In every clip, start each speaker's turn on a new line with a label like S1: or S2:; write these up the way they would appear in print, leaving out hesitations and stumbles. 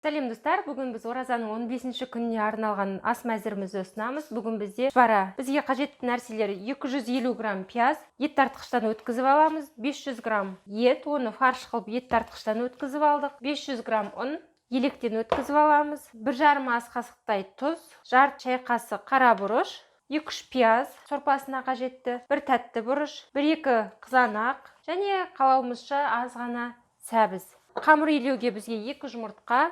S1: Сәлем достар, бүгін біз оразаның 15-ші күніне арналған ас мәзірімізді ұсынамыз. Бүгін бізде бізге қажетті нәрселер 250 грамм пияз, ет тартқыштан өткізіп аламыз, 500 грамм ет, оны фарш қылып ет тартқыштан өткізіп алдық, 500 грамм ұн, електен өткізіп аламыз, 1,5 ас қасықтай тұз, жарты шай қасық қара бұрыш, 2-3 пияз, сорпасына қажетті, 1 тәтті бұрыш, 1-2 қызанақ және қалауымызша аз ғана сәбіз. Қамыр илеуге бізге 2 жұмыртқа,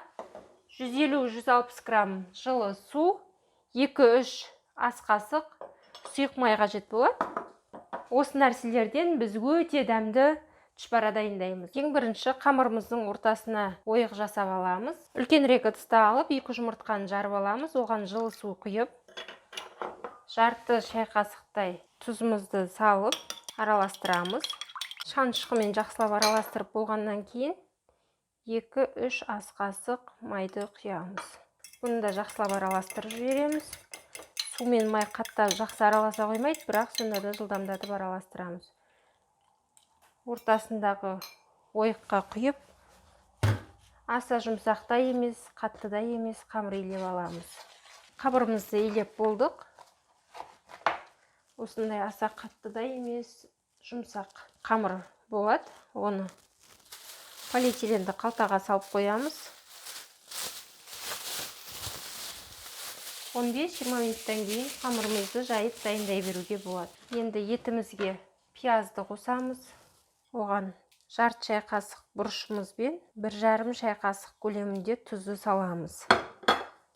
S1: 150-160 грамм жылы су, 2-3 ас қасық сұйық май қажет болады. Осы нәрселерден біз өте дәмді түшпәра дайындаймыз. Ең бірінші қамырымыздың ортасына ойық жасап аламыз. Үлкенірек ыдысты алып, 2 жұмыртқаны жарып аламыз. Оған жылы су құйып, жарты шай қасықтай тұзымызды салып, араластырамыз. Шанышқымен жақсылап араластырып болғаннан кейін 2-3 ас қасық майды құямыз. Бұны да жақсылап араластырып жібереміз. Су мен май қаттап жақсы араласа қоймайды, бірақ сонда да жылдамдатып араластырамыз. Ортасындағы ойыққа құйып, аса жұмсақ та емес, қатты да емес қамыр илеп аламыз. Қамырымызды илеп болдық. Осындай аса қатты да емес, жұмсақ қамыр болады. Оны полиэтиленді қалтаға салып қоямыз. 15-20 минуттан кейін қамырымызды жайып дайындай беруге болады. Енді етімізге пиязды қосамыз. Оған жарты шай қасық бұрышымызбен 1,5 шай қасық көлемінде тұзды саламыз.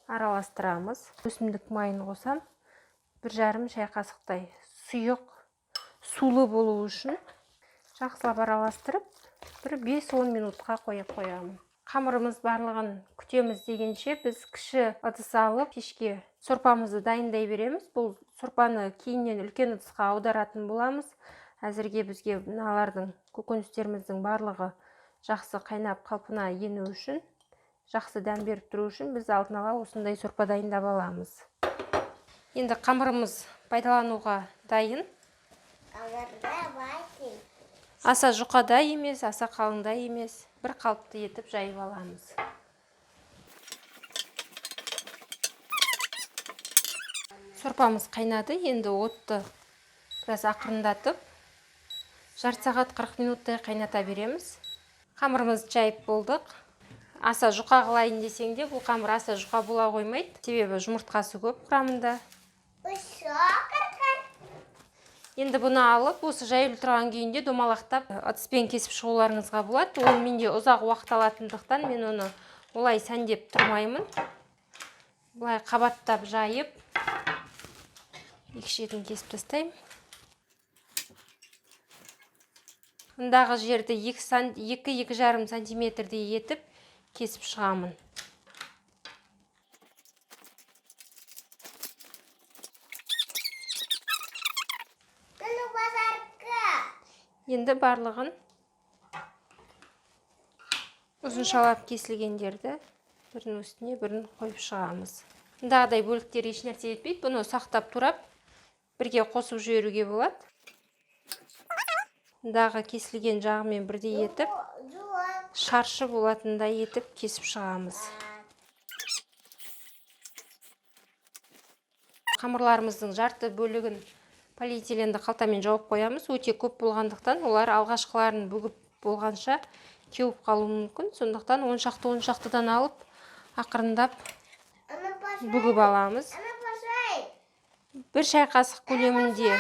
S1: Араластырамыз. Өсімдік майын қосам. 1,5 шай қасықтай сұйық, сулы болу үшін жақсылап араластырып, 5-10 минутқа қойып қоямын. Қамырымыз барлығын күтеміз дегенше біз кіші ыдыс алып, пешке сорпамызды дайындай береміз. Бұл сорпаны кейіннен үлкен ыдысқа аударатын боламыз. Әзірге бізге мыналардың көкөністеріміздің барлығы жақсы қайнап қалпына ену үшін, жақсы дәм беріп тұру үшін біз алдын ала осындай сорпа дайындап аламыз. Енді қамырымыз пайдалануға дайын. Аса жұқада емес, аса қалыңда емес, бір қалыпты етіп жайып аламыз. Сорпамыз қайнады, енді отты біраз ақырындатып, жарты сағат 40 минуттай қайната береміз. Қамырымыз жайып болдық. Аса жұқа қылайын десең де, бұл қамыр аса жұқа бола қоймайды, себебі жұмыртқасы көп құрамында. Енді бұны алып, осы жайылып тұрған күйінде домалақтап ыдыспен кесіп шығуларыңызға болады. Ол менде ұзақ уақыт алатындықтан мен оны олай сәндеп тұрмаймын. Бұлай қабаттап жайып, екі шетін кесіп тастаймын. Мұндағы жерді 2-2,5 сантиметрдей етіп кесіп шығамын. Енді барлығын ұзыншалап кесілгендерді бірінің үстіне бірін қойып шығамыз. Мұндағыдай бөліктер еш нәрсе етпейді. Бұны сақтап тұрап, бірге қосып жіберуге болады. Мұндағы кесілген жағымен бірдей етіп, шаршы болатындай етіп кесіп шығамыз. Қамырларымыздың жарты бөлігін полиэтиленді қалтамен жауып қоямыз. Өте көп болғандықтан олар алғашқыларын бүгіп болғанша кеуіп қалуы мүмкін. Сондықтан 10 шақтыдан алып, ақырындап бүгіп аламыз. 1 шай қасық көлемінде,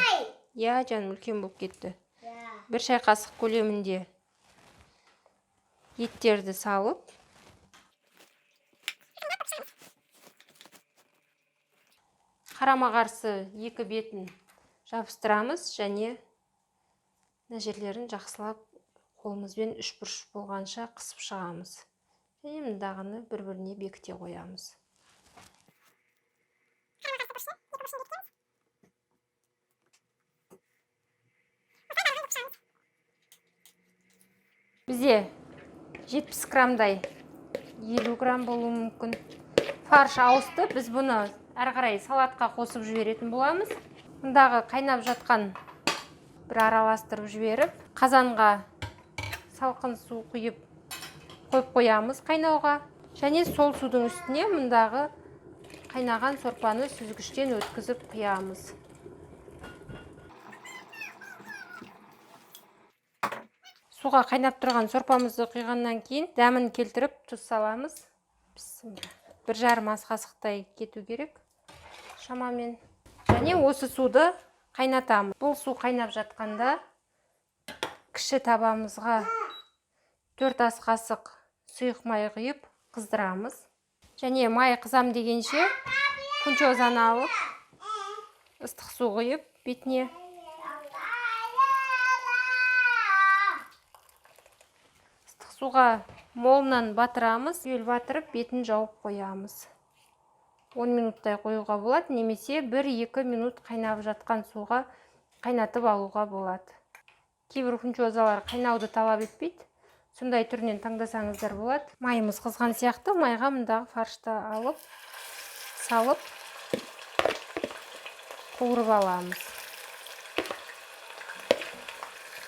S1: жаным үлкен болып кетті. 1 шай қасық көлемінде еттерді салып, қарама-қарсы екі бетін жабыстырамыз және мына жерлерін жақсылап қолымызбен үшбұрыш болғанша қысып шығамыз. Және мұндағыны бір-біріне бекіте қоямыз. Бізде 70 граммдай 50 грамм болуы мүмкін. Фарш ауысты, біз бұны әрі қарай салатқа қосып жіберетін боламыз. Мұндағы қайнап жатқан бір араластырып жіберіп, қазанға салқын су құйып қойып қоямыз қайнауға. Және сол судың үстіне мұндағы қайнаған сорпаны сүзгіштен өткізіп құямыз. Суға қайнап тұрған сорпамызды құйғаннан кейін дәмін келтіріп тұз саламыз. 1,5 ас қасықтай кету керек шамамен. Және осы суды қайнатамыз. Бұл су қайнап жатқанда кіші табамызға 4 ас қасық сұйық май құйып қыздырамыз. Және май қызам дегенше фунчозаны алып, ыстық су құйып бетіне. Ыстық суға молынан батырамыз, ел батырып бетін жауып қоямыз. 10 минуттай қоюға болады, немесе 1-2 минут қайнап жатқан суға қайнатып алуға болады. Кейбір фунчозалар қайнауды талап етпейді. Сондай түрінен таңдасаңыздар болады. Майымыз қызған сияқты, майға мұндағы фаршты алып, салып, қуырып аламыз.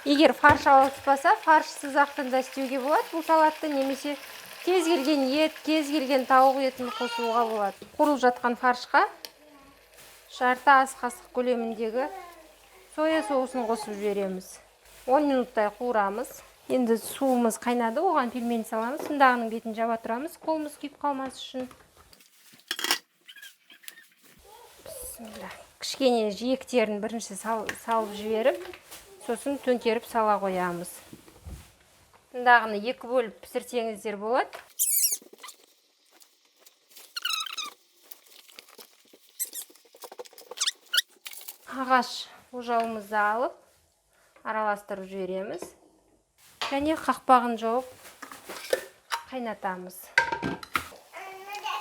S1: Егер фарш ауыспаса, фаршсыз ақтын да істеуге болады. Бұл салатты немесе кез келген ет, кез келген тауық етін қосуға болады. Қуырылып жатқан фаршқа жарты ас қасық көлеміндегі соя соусын қосып жібереміз. 10 минуттай қуырамыз. Енді суымыз қайнады, оған пельмень саламыз. Мұндағының бетін жаба тұрамыз, қолымыз күйіп қалмас үшін. Кішкене жиектерін бірінші салып жіберіп, сосын төңкеріп сала қоямыз. Мұндағыны 2 бөліп пісірсеңіздер болады. Ағаш ожауымызды алып, араластырып жібереміз. Және қақпағын жауып қайнатамыз.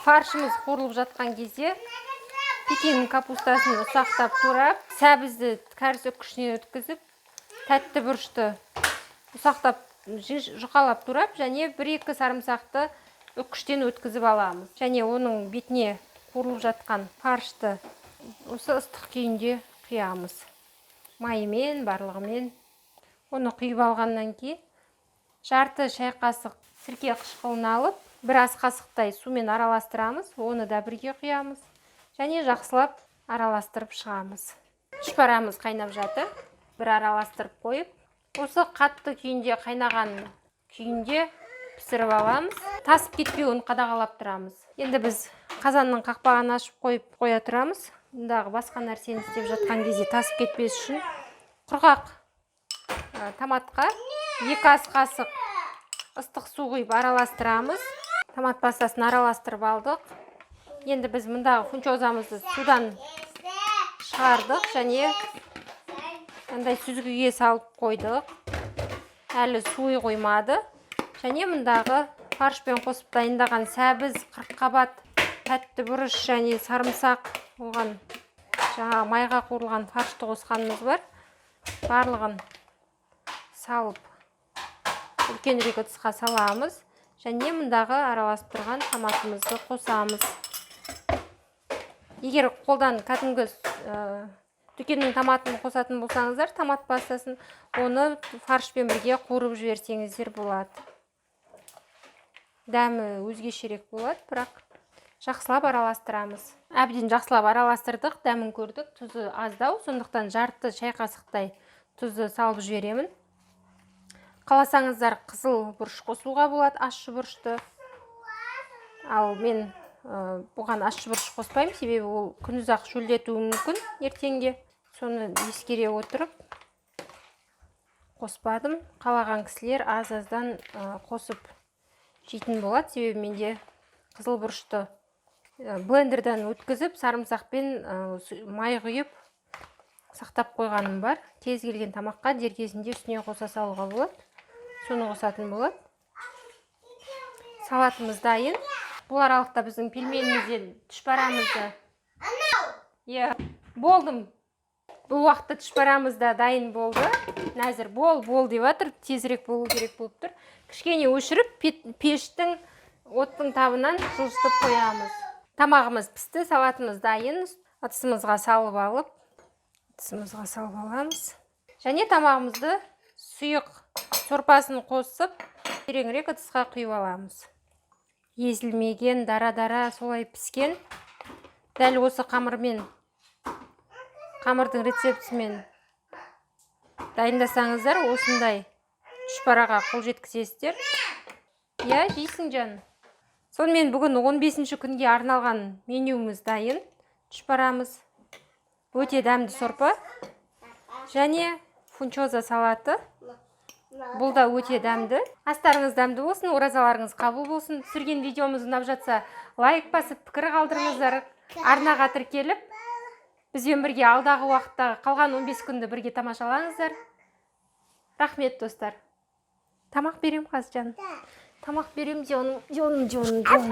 S1: Фаршымыз қуырылып жатқан кезде пекин капустасын ұсақтап турап, сәбізді кәріс үккішінен өткізіп, тәтті бұрышты ұсақтап жұқалап турап, және 1-2 сарымсақты үккіштен өткізіп аламыз. Және оның бетіне қуырылып жатқан фаршты осы ыстық күйінде құямыз. Майымен, барлығымен. Оны құйып алғаннан кейін жарты шай қасық сірке қышқылын алып, 1 ас қасықтай сумен араластырамыз. Оны да бірге құямыз. Және жақсылап араластырып шығамыз. Шпарамыз қайнап жатыр. Бір араластырып қойып, осы қатты күйінде, қайнаған күйінде пісіріп аламыз. Тасып кетпеуін қадағалап тұрамыз. Енді біз қазанның қақпағын ашып қоя тұрамыз. Мұндағы басқа нәрсені істеп жатқан кезде тасып кетпес үшін құрғақ томатқа 2 ас қасық ыстық су құйып араластырамыз. Томат пастасын араластырып алдық. Енді біз мұндағы фунчозамызды судан шығардық және қандай сүзгіге салып қойдық. Әлі суы қоймады. Және мұндағы фаршпен қосып дайындаған сәбіз, қырыққабат, тәтті бұрыш және сарымсақ оған жаңа майға қуырылған фаршты қосқанымыз бар. Барлығын салып үлкенірек ыдысқа саламыз. Және мұндағы араласып тұрған томатымызды қосамыз. Егер қолдан кәдімгі дүкеннің томатын қосатын болсаңыздар, томат пастасын оны фаршпен бірге қуырып жіберсеңіздер болады. Дәмі өзгешерек болады, бірақ жақсылап араластырамыз. Әбден жақсылап араластырдық, дәмін көрдік, тұзы аздау, сондықтан жарты шай қасықтай тұзды салып жіберемін. Қаласаңыздар қызыл бұрыш қосуға болады, ащы бұрышты. Ал мен бұған ащы бұрыш қоспаймын, себебі ол күнұзақ шөлдетуі мүмкін ертеңге. Соны ескере отырып қоспадым. Қалаған кісілер аз-аздан қосып жейтін болады, себебі менде қызыл бұрышты блендерден өткізіп, сарымсақпен май құйып сақтап қойғаным бар. Кез келген тамаққа дер кезінде үстіне қоса салуға болады. Соны қосатын болады. Салатымыз дайын. Бұл аралықта біздің пельменімізден түшпарамызды. Болдым. Бұл уақытта түшпарамызда дайын болды. Нәзір бол деп жатыр, тезірек болу керек болып тұр. Кішкене өшіріп, пештің оттың табынан жылжытып қоямыз. Тамағымыз пісті, салатымыз дайын. Ыдысымызға салып аламыз. Және тамағымызды сұйық сорпасын қосып, тереңірек ыдысқа құйып аламыз. езілмеген, дара-дара солай піскен. Дәл осы қамырмен, қамырдың рецептісімен дайындасаңыздар, осындай тұшпараға қол жеткізесіздер. Я, жейсің жан. Сонымен бүгін 15-ші күнге арналған менюміз дайын. Тұшпарамыз өте дәмді сорпа және фунчоза салаты. Бұл да өте дәмді. Астарыңыз дәмді болсын, оразаларыңыз қабыл болсын. Түсірген видеомыз ұнап жатса, лайк басып, пікір қалдырыңыздар. Арнаға тіркеліп, бізбен бірге алдағы уақыттағы қалған 15 күнді бірге тамашалаңыздар. Рахмет, достар. Тамақ берем қазір, жан. Тамақ берем, жон.